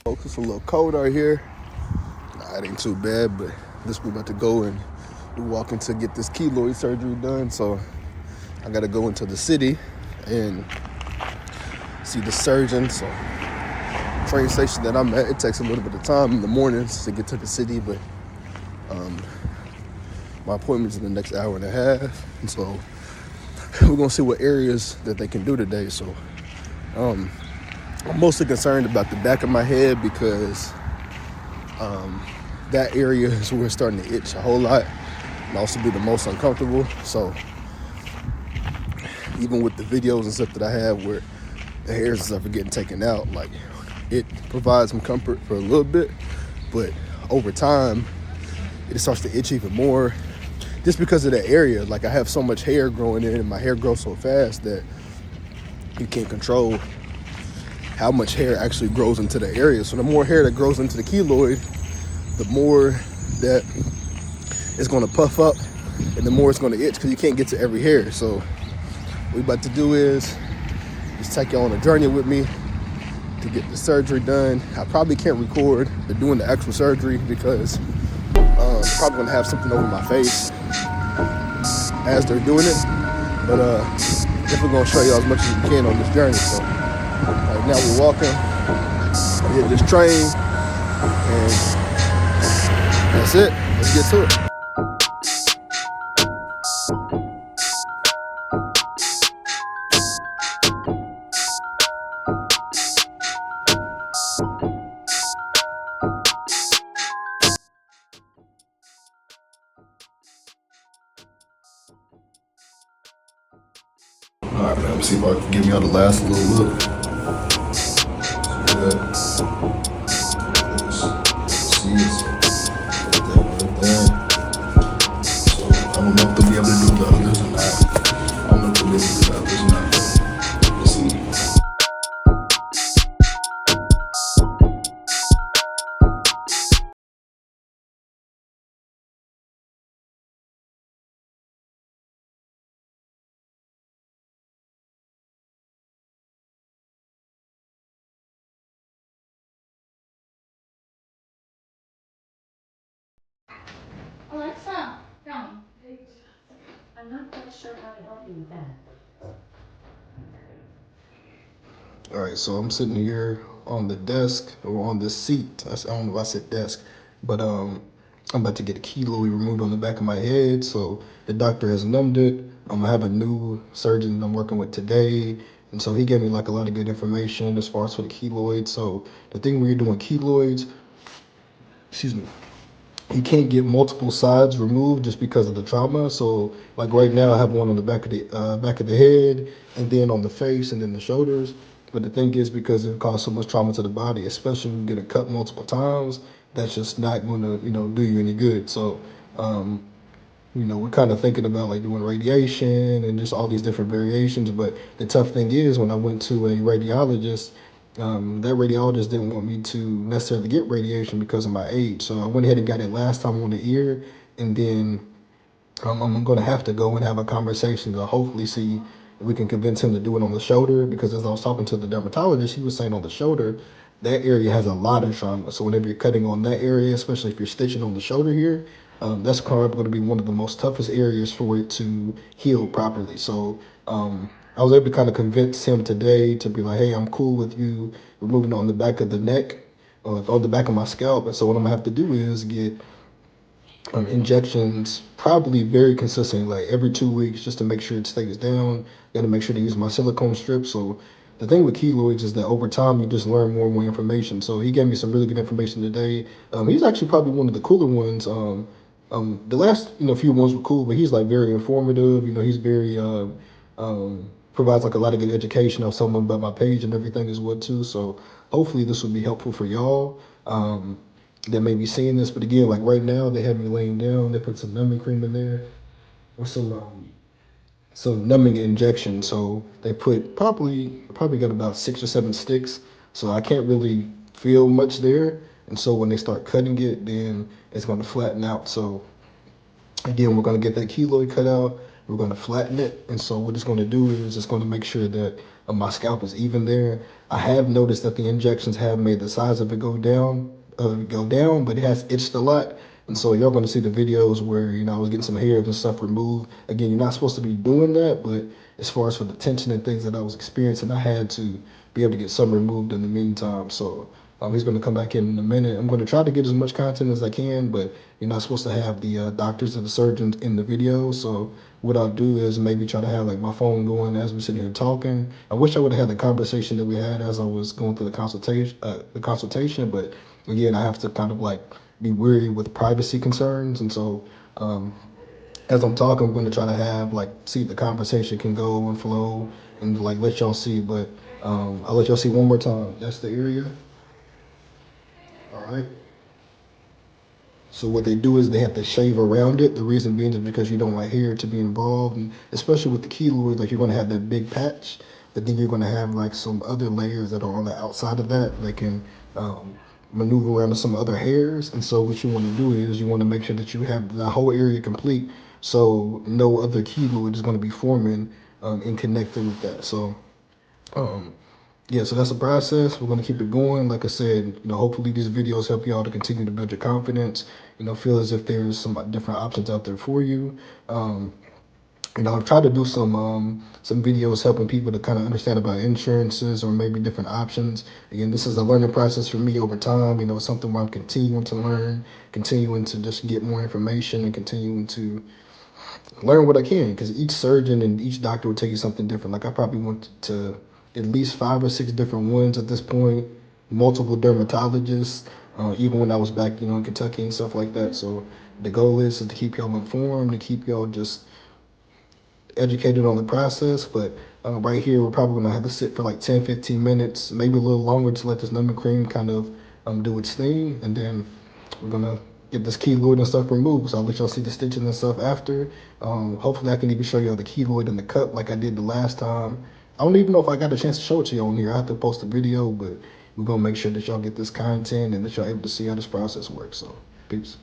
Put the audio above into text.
Folks, it's a little cold out here. Nah, it ain't too bad, but this we're about to go and we're walking to get this keloid surgery done. So I gotta go into the city and see the surgeon. So train station that I'm at, it takes a little bit of time in the mornings to get to the city, but my appointment's in the next hour and a half. And so we're gonna see what areas that they can do today. So I'm mostly concerned about the back of my head because that area is where it's starting to itch a whole lot and also be the most uncomfortable. So even with the videos and stuff that I have where the hairs and stuff are getting taken out, like it provides some comfort for a little bit, but over time it starts to itch even more just because of that area. Like I have so much hair growing in and my hair grows so fast that you can't control how much hair actually grows into the area. So the more hair that grows into the keloid, the more that it's gonna puff up and the more it's gonna itch because you can't get to every hair. So what we about to do is just take you on a journey with me to get the surgery done. I probably can't record the doing the actual surgery because I'm probably gonna have something over my face as they're doing it. But definitely gonna show you as much as we can on this journey. So right now we're walking, we hit this train, and that's it. Let's get to it. All right, man. Let's see if I can give y'all the last little look. Yeah. See it's right there. So I don't know if they'll be able to do the others or not. I don't know if they'll be able to do the others or not, but we'll see. Alexa, come. I'm not quite sure how to help you with that. All right, so I'm sitting here on the desk or on this seat. I don't know if I said desk, but I'm about to get a keloid removed on the back of my head. So the doctor has numbed it. I have a new surgeon I'm working with today, and so he gave me like a lot of good information as far as for the keloids. So the thing when you're doing keloids, excuse me, you can't get multiple sides removed just because of the trauma. So like right now, I have one on the back of the head, and then on the face, and then the shoulders. But the thing is, because it caused so much trauma to the body, especially when you get a cut multiple times, that's just not going to do you any good. So we're kind of thinking about like doing radiation and just all these different variations. But the tough thing is, when I went to a radiologist, that radiologist didn't want me to necessarily get radiation because of my age. So I went ahead and got it last time on the ear, and then I'm going to have to go and have a conversation to hopefully see if we can convince him to do it on the shoulder. Because as I was talking to the dermatologist, he was saying on the shoulder, that area has a lot of trauma. So whenever you're cutting on that area, especially if you're stitching on the shoulder here, that's probably going to be one of the most toughest areas for it to heal properly. So I was able to kind of convince him today to be like, hey, I'm cool with you removing it on the back of the neck, on the back of my scalp. And so what I'm going to have to do is get injections probably very consistent, like every 2 weeks, just to make sure it stays down. Got to make sure to use my silicone strips. So the thing with keloids is that over time you just learn more and more information. So he gave me some really good information today. He's actually probably one of the cooler ones. The last few ones were cool, but he's like very informative. He's very provides like a lot of good education. I was telling him about my page and everything as well too. So hopefully this will be helpful for y'all. That may be seeing this, but again, like right now, they have me laying down. They put some numbing cream in there, or some numbing injection. So they put probably got about 6 or 7 sticks. So I can't really feel much there. And so when they start cutting it, then it's going to flatten out. So again, we're going to get that keloid cut out. we're gonna flatten it. And so what it's gonna do is it's gonna make sure that my scalp is even there. I have noticed that the injections have made the size of it go down, but it has itched a lot. And so y'all gonna see the videos where I was getting some hairs and stuff removed. Again, you're not supposed to be doing that, but as far as for the tension and things that I was experiencing, I had to be able to get some removed in the meantime. So he's going to come back in a minute. I'm going to try to get as much content as I can, but you're not supposed to have the doctors and the surgeons in the video. So what I'll do is maybe try to have like my phone going as we're sitting here talking. I wish I would have had the conversation that we had as I was going through the consultation. But again, I have to kind of like be wary with privacy concerns, and so as I'm talking, I'm going to try to have like see if the conversation can go and flow and like let y'all see. But I'll let y'all see one more time. That's the area. All right. So what they do is they have to shave around it. The reason being is because you don't want hair to be involved, and especially with the keloids, like you're going to have that big patch, but then you're going to have like some other layers that are on the outside of that can um, maneuver around to some other hairs. And so what you want to do is you want to make sure that you have the whole area complete, so no other keloid is going to be forming and connecting with that. So um, yeah, so that's the process. We're gonna keep it going. Like I said, hopefully these videos help y'all to continue to build your confidence. Feel as if there's some different options out there for you. Um, I've tried to do some videos helping people to kind of understand about insurances or maybe different options. Again, this is a learning process for me over time. It's something where I'm continuing to learn, continuing to just get more information, and continuing to learn what I can, because each surgeon and each doctor will tell you something different. Like I probably went to at least 5 or 6 different ones at this point, multiple dermatologists, even when I was back, in Kentucky and stuff like that. So the goal is to keep y'all informed, to keep y'all just educated on the process. But right here, we're probably gonna have to sit for like 10, 15 minutes, maybe a little longer to let this numbing cream kind of do its thing, and then we're gonna get this keloid and stuff removed. So I'll let y'all see the stitches and stuff after. Hopefully, I can even show y'all the keloid and the cut like I did the last time. I don't even know if I got a chance to show it to you on here. I have to post a video, but we're gonna make sure that y'all get this content and that y'all able to see how this process works. So, peace.